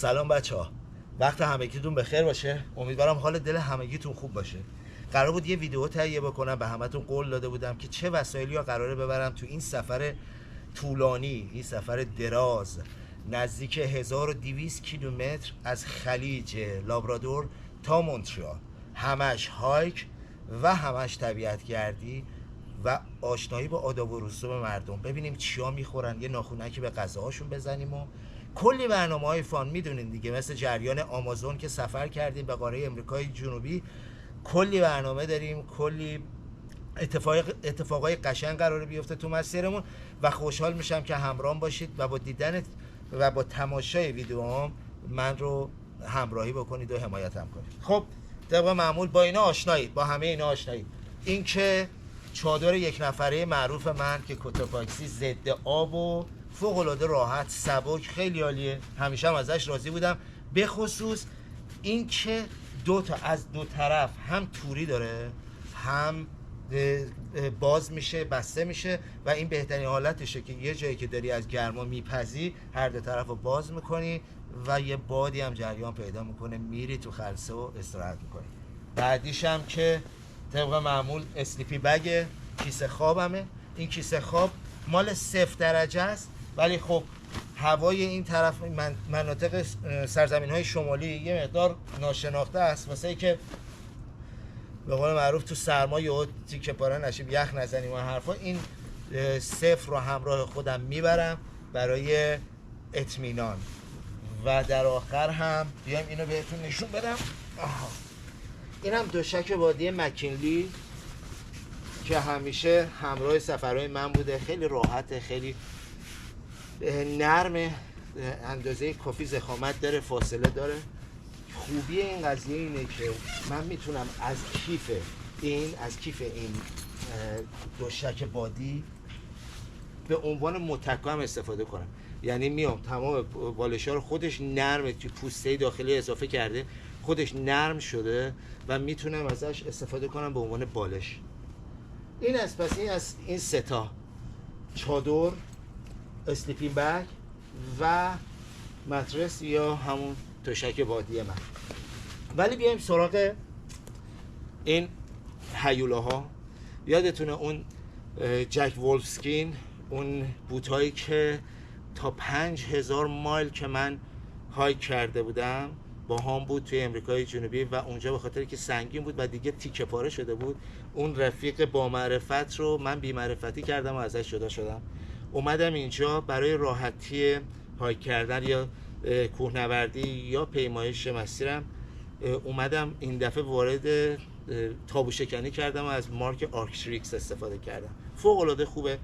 سلام بچه ها، وقت همگیتون بخیر باشه. امیدوارم حال دل همگیتون خوب باشه. قرار بود یه ویدیو تهیه بکنم، به همتون قول داده بودم که چه وسایلی ها قراره ببرم تو این سفر طولانی، این سفر دراز نزدیک 1200 کیلومتر از خلیج لابرادور تا مونترال، همش هایک و همش طبیعت گردی و آشنایی با آداب و رسوم مردم. ببینیم چیا میخورن، یه ناخونکی به غذاهاشون بزنیم و کلی برنامه‌های فان. میدونین دیگه، مثل جریان آمازون که سفر کردیم به قاره امریکای جنوبی، کلی برنامه داریم، کلی اتفاقای قشنگ قراره بیفته تو مسیرمون و خوشحال میشم که همراهم باشید و با دیدن و با تماشای ویدیوام من رو همراهی بکنید و حمایتم کنید. خب طبق معمول با اینا آشنایید، با همه اینا آشنایید. این که چادر یک نفره معروف من که کوتوپاکسی ضد آب و فوق‌العاده راحت، سبک، خیلی عالیه. همیشه هم ازش راضی بودم. به خصوص این که از دو طرف هم توری داره، هم باز میشه، بسته میشه و این بهترین حالتشه که یه جایی که داری از گرما میپزی هر دو طرف رو باز میکنی و یه بادی هم جریان پیدا میکنه، میری تو خلسه و استراحت میکنی. بعدیش هم که طبق معمول اسلیپی بگه، کیسه خوابمه. این کیسه خواب مال 0 درجه است، ولی خب هوای این طرف مناطق سرزمین های شمالی یه مقدار ناشناخته است، واسه ای که به قول معروف تو سرما یهو تیکه پاره نشیم، یخ نزنیم و حرفا. این 0 رو همراه خودم میبرم برای اطمینان. و در آخر هم بیایم اینو بهتون نشون بدم. اینم دوشک بادی مکینلی که همیشه همراه سفرهای من بوده. خیلی راحته، خیلی نرمه، اندازه کافی ضخامت داره، فاصله داره. خوبی این قضیه اینه که من میتونم از کیف این دوشک بادی به عنوان متکا هم استفاده کنم. یعنی میام تمام بالش‌ها رو، خودش نرمه، تو پوسته داخلی اضافه کرده، خودش نرم شده و میتونم ازش استفاده کنم به عنوان بالش. این از پس این سه تا چادر، اسلیپینگ بگ و مترس یا همون تشک بادی من. ولی بیایم سراغ این هیولاها. یادتونه اون جک وولفسکین، اون بوتایی که تا 5000 مایل که من هایک کرده بودم با هم بود توی امریکای جنوبی و اونجا به خاطر که سنگین بود و دیگه تیکه پاره شده بود، اون رفیق با معرفت رو من بی معرفتی کردم و ازش جدا شدم. اومدم اینجا برای راحتی هایک کردن یا کوهنوردی یا پیمایش مسیرم. اومدم این دفعه وارد تابو شکنی کردم و از مارک آرکتریکس استفاده کردم. فوق العاده خوبه،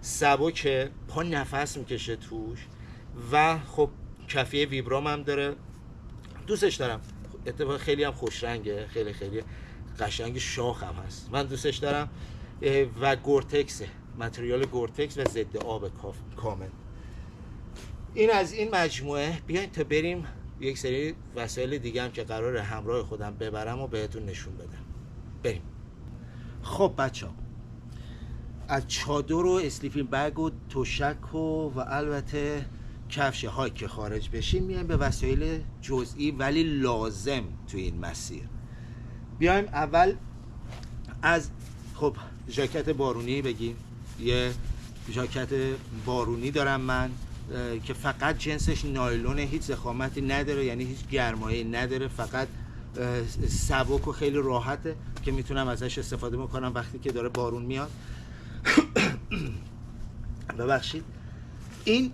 سبکه، پا نفس میکشه توش و خب کفیه ویبرام هم داره. دوستش دارم، اتفاقا خیلی هم خوش رنگه، خیلی خیلی قشنگ، شاخ هم هست، من دوستش دارم. و گورتکسه، متریال گورتکس و ضد آب کامل. این از این مجموعه. بیاین تا بریم یک سری وسایل دیگه هم که قراره همراه خودم ببرم و بهتون نشون بدم. بریم. خب بچه‌ها، از چادر و اسلیپینگ بگ و تشک و البته کفش هایک که خارج بشیم، میایم به وسایل جزئی ولی لازم تو این مسیر. بیایم اول از خب ژاکت بارونی بگیم. یه ژاکت بارونی دارم من که فقط جنسش نایلونه، هیچ ضخامتی نداره، یعنی هیچ گرمایی نداره، فقط سبک و خیلی راحته که میتونم ازش استفاده بکنم وقتی که داره بارون میاد. ببخشید. این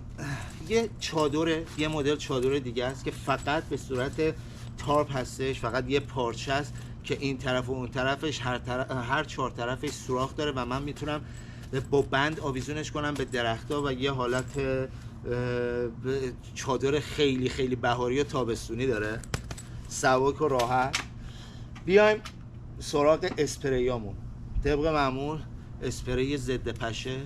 یه چادره، یه مدل چادر دیگه است که فقط به صورت تارپ هستش، فقط یه پارچه است که این طرف و اون طرفش هر 4 طرفش سوراخ داره و من میتونم با بند آویزونش کنم به درخت‌ها و یه حالت چادر خیلی خیلی بهاری و تابستونی داره، سبک و راحت. بیایم سراغ اسپریامون. طبق معمول اسپری ضد پشه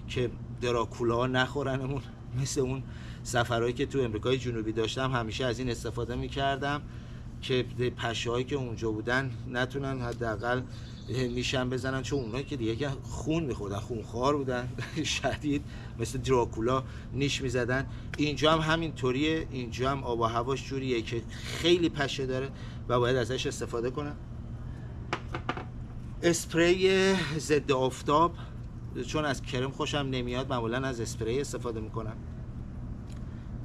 که دراکولا نخورنمون. مثل اون سفرهایی که تو امریکای جنوبی داشتم همیشه از این استفاده میکردم که پشه هایی که اونجا بودن نتونن حداقل نیشم بزنن، چون اونایی که دیگه خون میخوردن، خونخوار بودن شدید، مثل دراکولا نیش میزدن. اینجا هم همین طوریه، اینجا هم آب و هواش جوریه که خیلی پشه داره و باید ازش استفاده کنم. اسپری ضد آفتاب، چون از کرم خوشم نمیاد معمولا از اسپری استفاده میکنم.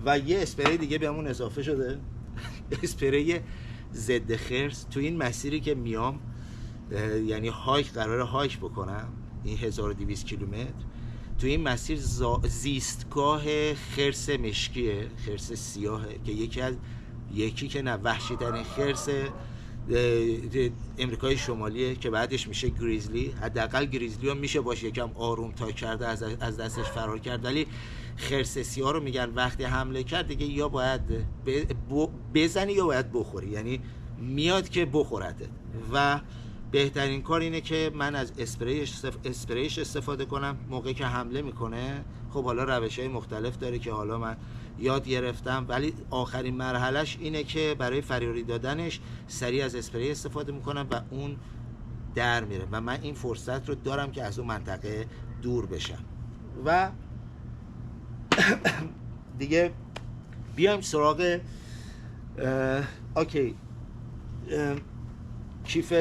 و یه اسپری دیگه بهمون اضافه شده اسپری ضد خرس. تو این مسیری که میام، یعنی هایک، قراره هایک بکنم این 1200 کیلومتر، تو این مسیر زیستگاه خرس مشکیه، خرس سیاهه که یکی که نه وحشی ترین خرس امریکای شمالیه که بعدش میشه گریزلی. حداقل گریزلی هم میشه باشه یکم آروم تا کرده از دستش فرار کرد، ولی خرس سیاه رو میگن وقتی حمله کرد دیگه یا باید بزنی یا باید بخوری، یعنی میاد که بخورده. و بهترین کار اینه که من از اسپریش استفاده کنم موقعی که حمله میکنه. خب حالا روش‌های مختلف داره که حالا من یاد گرفتم، ولی آخرین مرحلهش اینه که برای فریاری دادنش سریع از اسپری استفاده میکنم و اون در میره و من این فرصت رو دارم که از اون منطقه دور بشم. و دیگه بیایم سراغ اوکی کیف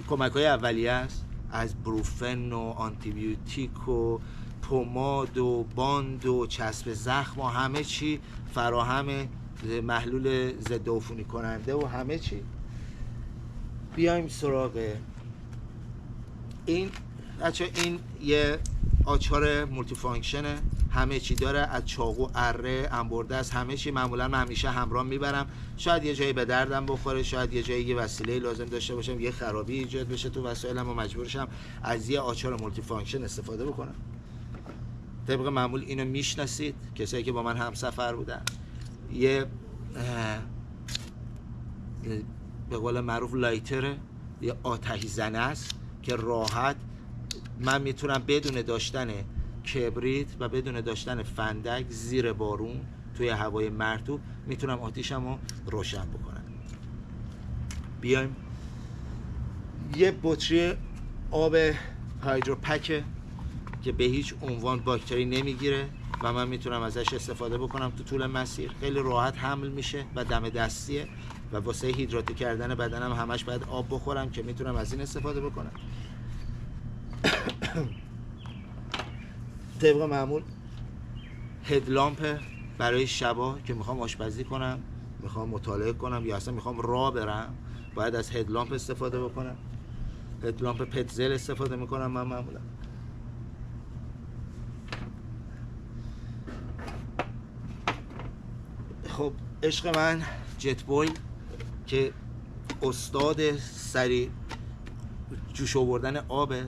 کمک‌های اولیه است، از بروفن و آنتیبیوتیک و پماد و باند و چسب زخم و همه چی فراهم، محلول ضد عفونی کننده و همه چی. بیایم سراغ این بچه. این یه آچار مولتی فانکشنه، همه چی داره، از چاقو، اره، انبردست، همه چی. معمولا من همیشه همراه میبرم، شاید یه جایی به دردم بخوره، شاید یه جایی یه وسیله لازم داشته باشم، یه خرابی ایجاد بشه تو وسایلم و مجبورشم از یه آچار مولتی فانکشن استفاده بکنم. طبق معمول اینو میشناسید کسایی که با من همسفر بودن. یه به قول معروف لایتره، یه آتش زنه است که راحت من میتونم بدون داشتن کبریت و بدون داشتن فندک زیر بارون توی هوای مرطوب میتونم آتیشم رو روشن بکنم. بیایم یه بطری آب هایدروپکه که به هیچ عنوان باکتری نمیگیره و من میتونم ازش استفاده بکنم تو طول مسیر. خیلی راحت حمل میشه و دم دستیه و واسه هیدراتی کردن بدنم همش باید آب بخورم که میتونم از این استفاده بکنم. طبق معمول هدلامپ برای شبا که میخوام آشپزی کنم، میخوام مطالعه کنم یا اصلا میخوام راه برم، باید از هدلامپ استفاده بکنم. هدلامپ پتزل استفاده میکنم من معمولا. خب عشق من جت بوی که استاد سری جوش آوردن آبه،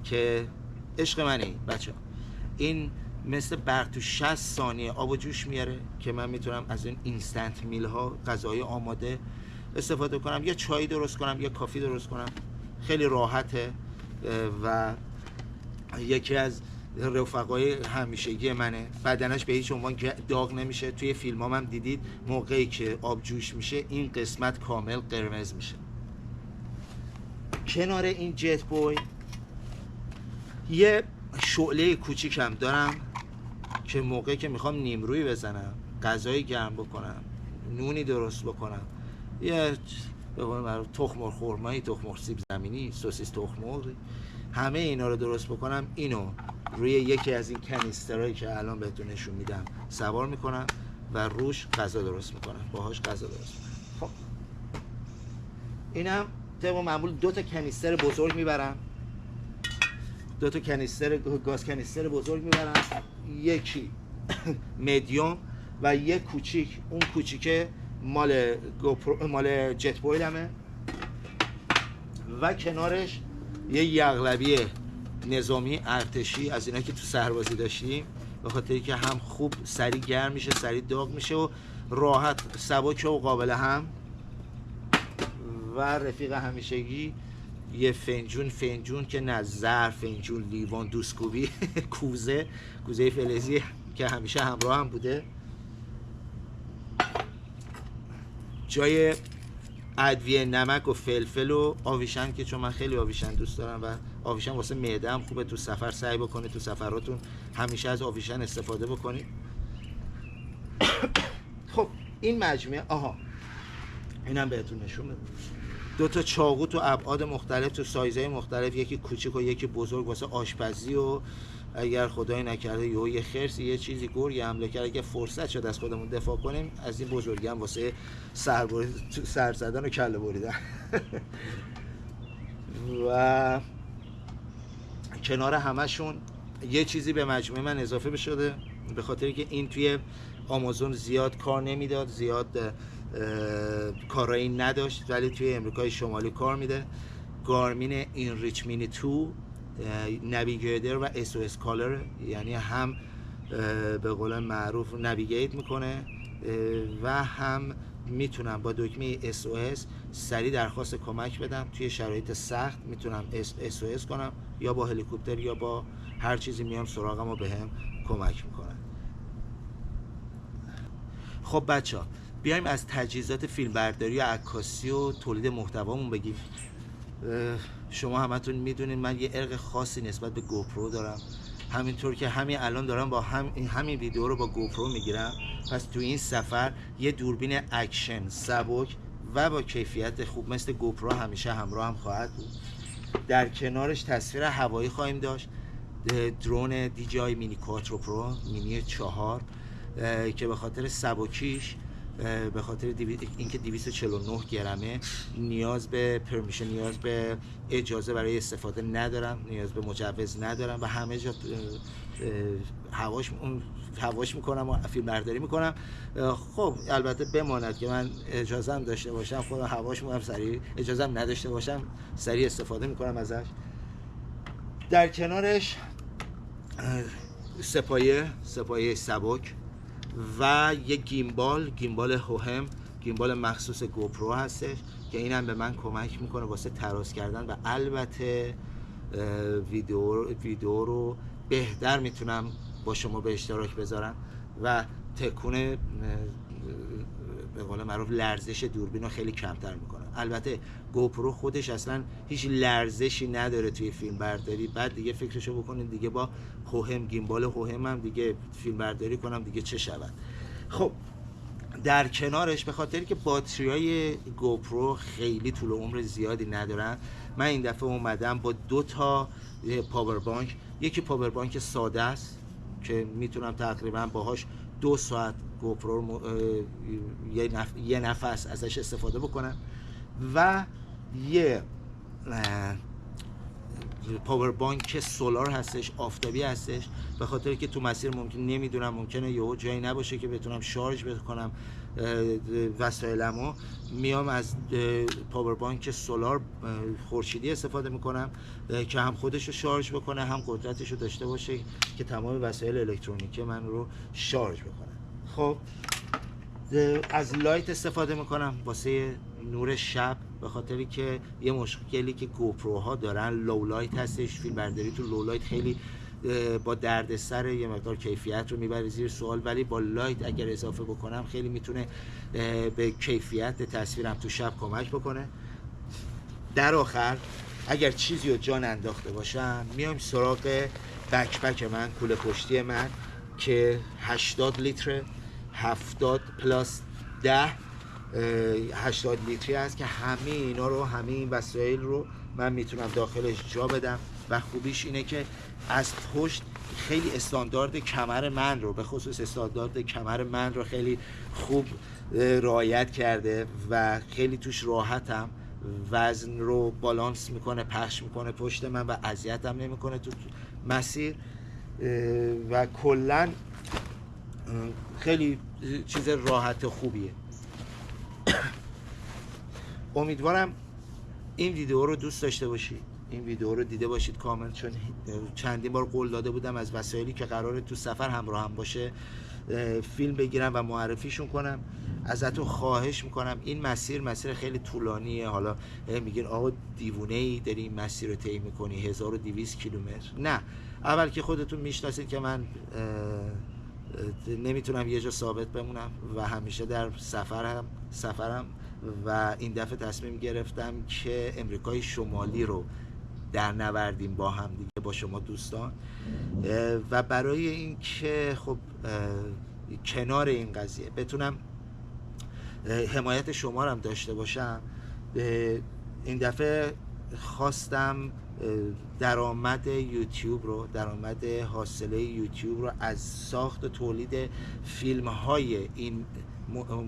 که عشق منه بچه. این مثل برق تو 60 ثانیه آب و جوش میاره که من میتونم از این اینستنت میل ها، غذای آماده استفاده کنم، یا چای درست کنم یا کافی درست کنم. خیلی راحته و یکی از رفقای همیشگی منه. بدنش به هیچ عنوان داغ نمیشه. توی فیلم هم دیدید موقعی که آب جوش میشه این قسمت کامل قرمز میشه. کنار این جت بوی یه شعله کوچیکم دارم که موقعی که میخوام نیمرویی بزنم، غذای گرم بکنم، نونی درست بکنم، یه به قول معروف تخم مرغ خرمایی، تخم مرغ سیب زمینی، سوسیس تخم مرغ، همه اینا رو درست بکنم، اینو روی یکی از این کنیسترهایی که الان بهتون نشون میدم سوار میکنم و روش غذا درست میکنم، باهاش غذا درست میکنم. خب اینم طبق معمول 2 تا کنیستر بزرگ میبرم، 2 تا کنیستر گاز کنیستر بزرگ میبرم، یکی مدیوم و یک کوچیک. اون کوچیکه مال جت بویلمه و کنارش یه یغلبی نظامی ارتشی از اینا که تو سربازی داشتیم، به خاطری که هم خوب سریع گرم میشه، سریع داغ میشه و راحت سبک و قابل هم. و رفیق همیشگی یه فنجون که نه، ظرف، فنجون، لیوان، دوسکوبی، کوزه فلزی که همیشه همراه هم بوده. جای ادویه نمک و فلفل و آویشن که چون من خیلی آویشن دوست دارم و آویشن واسه معده هم خوبه. تو سفر سعی بکنید تو سفراتون همیشه از آویشن استفاده بکنید. خب این مجموعه اینم بهتون نشون بدم. 2 تا چاقو تو ابعاد مختلف تو سایزهای مختلف، یکی کوچیک و یکی بزرگ واسه آشپزی و اگر خدای نکرده یه خرسی یه چیزی گرگی حمله کرد اگه فرصت شد از خودمون دفاع کنیم، از این بزرگی هم واسه سر زدن و کله بریدن. و کنار همشون یه چیزی به مجموعه من اضافه شده به خاطر که این توی آمازون زیاد کار نمیداد، زیاد کارایی نداشت، ولی توی امریکای شمالی کار میده. گارمین اینریچ مینی 2 نویگیتور و SOS کالر، یعنی هم به قول معروف نویگیت میکنه و هم میتونم با دکمه SOS سریع درخواست کمک بدم توی شرایط سخت. میتونم SOS کنم یا با هلیکوپتر یا با هر چیزی میام سراغم و بهم کمک میکنن. خب بچه‌ها بیایم از تجهیزات فیلمبرداری و عکاسی و تولید محتوامون بگیم. شما همتون میدونین من یه عشق خاصی نسبت به گوپرو دارم، همینطور که همین الان دارم با همین ویدیو رو با گوپرو میگیرم. پس تو این سفر یه دوربین اکشن سبک و با کیفیت خوب مثل گوپرو همیشه همراه هم خواهد بود. در کنارش تصویر هوایی خواهیم داشت، درون DJI مینی 4 پرو مینی 4 که به خاطر سبکیش، به خاطر اینکه 249 گرمه نیاز به پرمیشن، نیاز به اجازه برای استفاده ندارم، نیاز به مجوز ندارم و همه جا هواش میکنم و فیلم برداری میکنم. خب البته بماند که من اجازه هم داشته باشم خودم هواش میکنم سریع، اجازه هم نداشته باشم سریع استفاده میکنم ازش. در کنارش سپایه سبک و یک گیمبال هوهم، گیمبال مخصوص گوپرو هستش که این هم به من کمک میکنه واسه تراز کردن و البته ویدیو رو بهتر میتونم با شما به اشتراک بذارم و تکون به قول معروف لرزش دوربین رو خیلی کمتر میکنه. البته گوپرو خودش اصلا هیچ لرزشی نداره توی فیلم برداری، بعد دیگه فکرشو بکنید دیگه با هوهم، گیمبال هوهم هم دیگه فیلم برداری کنم دیگه چه شود. خب در کنارش به خاطر که باتریای گوپرو خیلی طول عمر زیادی ندارن، من این دفعه اومدم با 2 تا پاور بانک. یکی پاور بانک ساده است که میتونم تقریبا باهاش 2 ساعت گوپرو یه نفس ازش استفاده بکنم و یه پاور بانک سولار هستش، آفتابی هستش، به خاطر که تو مسیر ممکنه یهو جایی نباشه که بتونم شارژ بکنم وسایلمو، میام از پاور بانک سولار خورشیدی استفاده میکنم که هم خودش رو شارژ بکنه هم قدرتش رو داشته باشه که تمام وسایل الکترونیکی من رو شارژ بکنه. خب از لایت استفاده میکنم واسه نور شب، به خاطری که یه مشکلی که گوپروها دارن لو لایت هستش. فیلم برداری تو لو لایت خیلی با دردسر یه مقدار کیفیت رو میبره زیر سوال، ولی با لایت اگر اضافه بکنم خیلی میتونه به کیفیت تصویرم تو شب کمک بکنه. در آخر اگر چیزی رو جان انداخته باشم میایم سراغ بکپک من، کوله پشتی من که 80 لیتر 70 پلاس 10 80 لیتری است که همه اینا رو، همه این وسایل رو من میتونم داخلش جا بدم و خوبیش اینه که از پشت خیلی استاندارد کمر من رو، به خصوص استاندارد کمر من رو خیلی خوب رعایت کرده و خیلی توش راحتم، وزن رو بالانس میکنه، پخش میکنه پشت من و اذیتم نمیکنه تو مسیر و کلا خیلی چیز راحت خوبیه. امیدوارم این ویدیو رو دوست داشته باشید، این ویدیو رو دیده باشید کامل، چون چندین بار قول داده بودم از وسایلی که قراره تو سفر همراه هم باشه فیلم بگیرم و معرفیشون کنم. ازتون خواهش میکنم، این مسیر خیلی طولانیه. حالا میگین آقا دیوونه‌ای داری این مسیر رو طی میکنی 1200 کیلومتر؟ نه، اول که خودتون میشناسید که من نمیتونم یه جا ثابت بمونم و همیشه در سفرم و این دفعه تصمیم گرفتم که امریکای شمالی رو در نوردیم با هم دیگه، با شما دوستان. و برای اینکه خب کنار این قضیه بتونم حمایت شما رو هم داشته باشم، این دفعه خواستم درآمد یوتیوب رو، درآمد حاصله یوتیوب رو از ساخت و تولید فیلم های این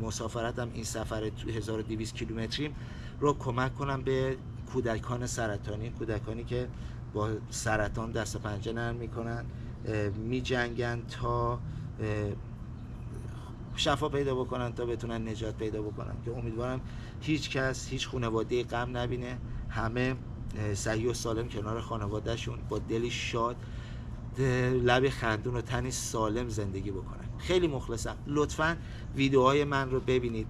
مسافرتم، این سفر 1200 کیلومتری رو کمک کنم به کودکان سرطانی، کودکانی که با سرطان دست و پنجه نرم میکنن، میجنگن تا شفا پیدا بکنن، تا بتونن نجات پیدا بکنن، که امیدوارم هیچ کس، هیچ خانواده غم نبینه، همه صحیح و سالم کنار خانوادهشون با دلی شاد، لب خندون و تنی سالم زندگی بکنن. خیلی مخلصم. لطفاً ویدیوهای من رو ببینید.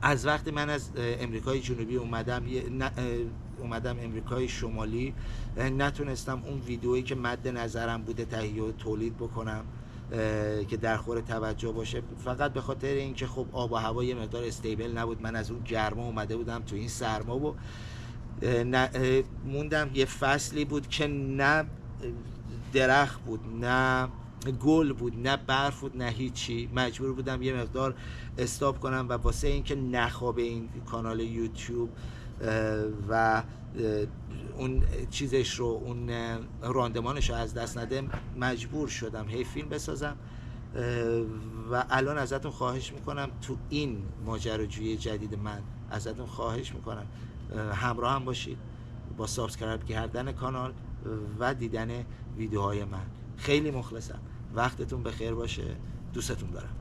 از وقتی من از امریکای جنوبی اومدم امریکای شمالی، نتونستم اون ویدیویی که مد نظرم بوده تهیه و تولید بکنم که در خور توجه باشه، فقط به خاطر اینکه خب آب و هوا یه مقدار استیبل نبود. من از اون گرما اومده بودم تو این سرما و موندم. یه فصلی بود که نه درخت بود، نه گل بود، نه برف بود، نه هیچی. مجبور بودم یه مقدار استاپ کنم و واسه اینکه نخوابه این کانال یوتیوب و اون چیزش رو، اون راندمانش رو از دست نده، مجبور شدم هی فیلم بسازم. و الان ازتون خواهش میکنم تو این ماجراجویی جدید من ازتون خواهش میکنم همراه هم باشید با سابسکرایب کردن کانال و دیدن ویدیوهای من. خیلی مخلصم. وقتتون بخیر باشه. دوستتون دارم.